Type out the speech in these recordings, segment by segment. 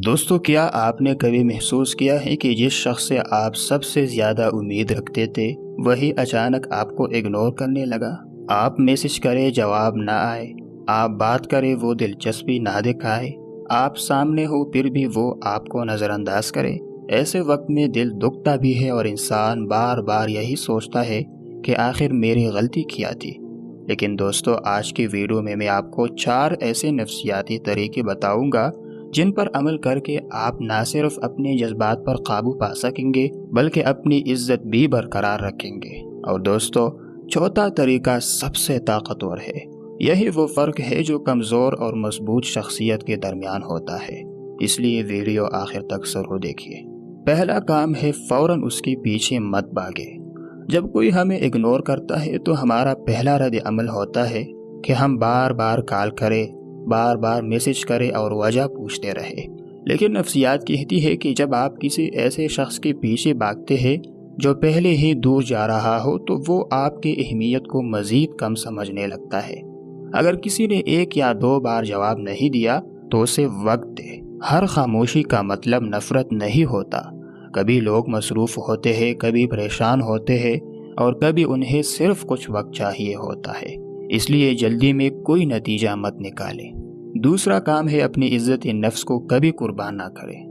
دوستو، کیا آپ نے کبھی محسوس کیا ہے کہ جس شخص سے آپ سب سے زیادہ امید رکھتے تھے وہی اچانک آپ کو اگنور کرنے لگا؟ آپ میسج کرے جواب نہ آئے، آپ بات کرے وہ دلچسپی نہ دکھائے، آپ سامنے ہو پھر بھی وہ آپ کو نظر انداز کرے۔ ایسے وقت میں دل دکھتا بھی ہے اور انسان بار بار یہی سوچتا ہے کہ آخر میری غلطی کیا تھی۔ لیکن دوستو، آج کی ویڈیو میں آپ کو 4 ایسے نفسیاتی طریقے بتاؤں گا جن پر عمل کر کے آپ نہ صرف اپنے جذبات پر قابو پا سکیں گے بلکہ اپنی عزت بھی برقرار رکھیں گے۔ اور دوستو، چوتھا طریقہ سب سے طاقتور ہے۔ یہی وہ فرق ہے جو کمزور اور مضبوط شخصیت کے درمیان ہوتا ہے، اس لیے ویڈیو آخر تک ضرور دیکھیے۔ پہلا کام ہے فوراً اس کے پیچھے مت بھاگے۔ جب کوئی ہمیں اگنور کرتا ہے تو ہمارا پہلا رد عمل ہوتا ہے کہ ہم بار بار کال کریں، بار بار میسج کریں اور وجہ پوچھتے رہے۔ لیکن نفسیات کہتی ہے کہ جب آپ کسی ایسے شخص کے پیچھے بھاگتے ہیں جو پہلے ہی دور جا رہا ہو تو وہ آپ کی اہمیت کو مزید کم سمجھنے لگتا ہے۔ اگر کسی نے 1 یا 2 بار جواب نہیں دیا تو اسے وقت دے۔ ہر خاموشی کا مطلب نفرت نہیں ہوتا۔ کبھی لوگ مصروف ہوتے ہیں، کبھی پریشان ہوتے ہیں اور کبھی انہیں صرف کچھ وقت چاہیے ہوتا ہے، اس لیے جلدی میں کوئی نتیجہ مت نکالیں۔ دوسرا کام ہے اپنی عزت نفس کو کبھی قربان نہ کریں۔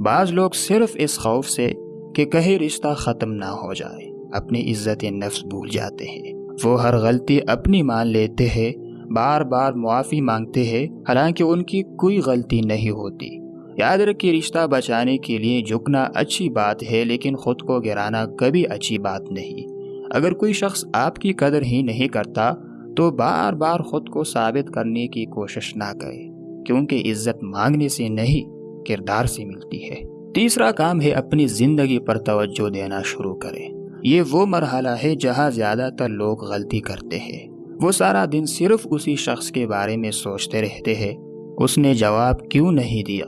بعض لوگ صرف اس خوف سے کہ کہیں رشتہ ختم نہ ہو جائے اپنی عزت نفس بھول جاتے ہیں۔ وہ ہر غلطی اپنی مان لیتے ہیں، بار بار معافی مانگتے ہیں حالانکہ ان کی کوئی غلطی نہیں ہوتی۔ یاد رکھیں، رشتہ بچانے کے لیے جھکنا اچھی بات ہے لیکن خود کو گرانا کبھی اچھی بات نہیں۔ اگر کوئی شخص آپ کی قدر ہی نہیں کرتا تو بار بار خود کو ثابت کرنے کی کوشش نہ کریں، کیونکہ عزت مانگنے سے نہیں کردار سے ملتی ہے۔ تیسرا کام ہے اپنی زندگی پر توجہ دینا شروع کریں۔ یہ وہ مرحلہ ہے جہاں زیادہ تر لوگ غلطی کرتے ہیں۔ وہ سارا دن صرف اسی شخص کے بارے میں سوچتے رہتے ہیں، اس نے جواب کیوں نہیں دیا،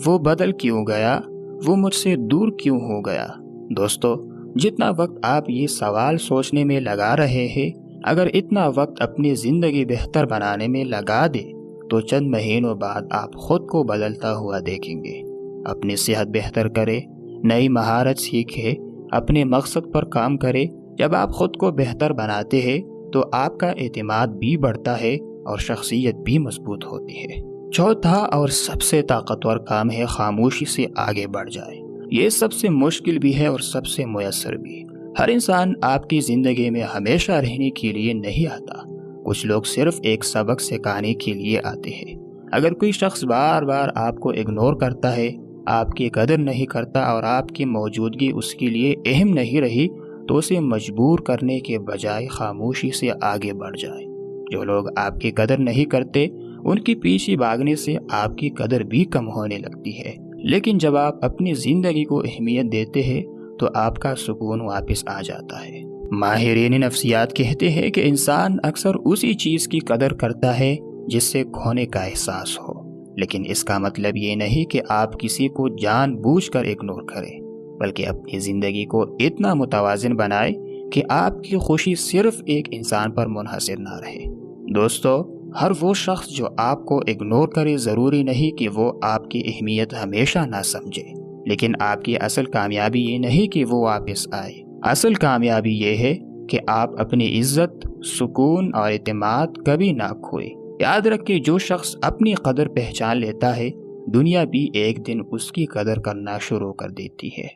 وہ بدل کیوں گیا، وہ مجھ سے دور کیوں ہو گیا۔ دوستو، جتنا وقت آپ یہ سوال سوچنے میں لگا رہے ہیں، اگر اتنا وقت اپنی زندگی بہتر بنانے میں لگا دے تو چند مہینوں بعد آپ خود کو بدلتا ہوا دیکھیں گے۔ اپنی صحت بہتر کریں، نئی مہارت سیکھیں، اپنے مقصد پر کام کریں۔ جب آپ خود کو بہتر بناتے ہیں تو آپ کا اعتماد بھی بڑھتا ہے اور شخصیت بھی مضبوط ہوتی ہے۔ چوتھا اور سب سے طاقتور کام ہے خاموشی سے آگے بڑھ جائے۔ یہ سب سے مشکل بھی ہے اور سب سے میسر بھی۔ ہر انسان آپ کی زندگی میں ہمیشہ رہنے کے لیے نہیں آتا، کچھ لوگ صرف ایک سبق سکھانے کے لیے آتے ہیں۔ اگر کوئی شخص بار بار آپ کو اگنور کرتا ہے، آپ کی قدر نہیں کرتا اور آپ کی موجودگی اس کے لیے اہم نہیں رہی تو اسے مجبور کرنے کے بجائے خاموشی سے آگے بڑھ جائے۔ جو لوگ آپ کی قدر نہیں کرتے ان کے پیچھے بھاگنے سے آپ کی قدر بھی کم ہونے لگتی ہے، لیکن جب آپ اپنی زندگی کو اہمیت دیتے ہیں تو آپ کا سکون واپس آ جاتا ہے۔ ماہرین نفسیات کہتے ہیں کہ انسان اکثر اسی چیز کی قدر کرتا ہے جس سے کھونے کا احساس ہو، لیکن اس کا مطلب یہ نہیں کہ آپ کسی کو جان بوجھ کر اگنور کریں، بلکہ اپنی زندگی کو اتنا متوازن بنائیں کہ آپ کی خوشی صرف ایک انسان پر منحصر نہ رہے۔ دوستو، ہر وہ شخص جو آپ کو اگنور کرے ضروری نہیں کہ وہ آپ کی اہمیت ہمیشہ نہ سمجھے، لیکن آپ کی اصل کامیابی یہ نہیں کہ وہ واپس آئے۔ اصل کامیابی یہ ہے کہ آپ اپنی عزت، سکون اور اعتماد کبھی نہ کھوئے۔ یاد رکھیں، جو شخص اپنی قدر پہچان لیتا ہے، دنیا بھی ایک دن اس کی قدر کرنا شروع کر دیتی ہے۔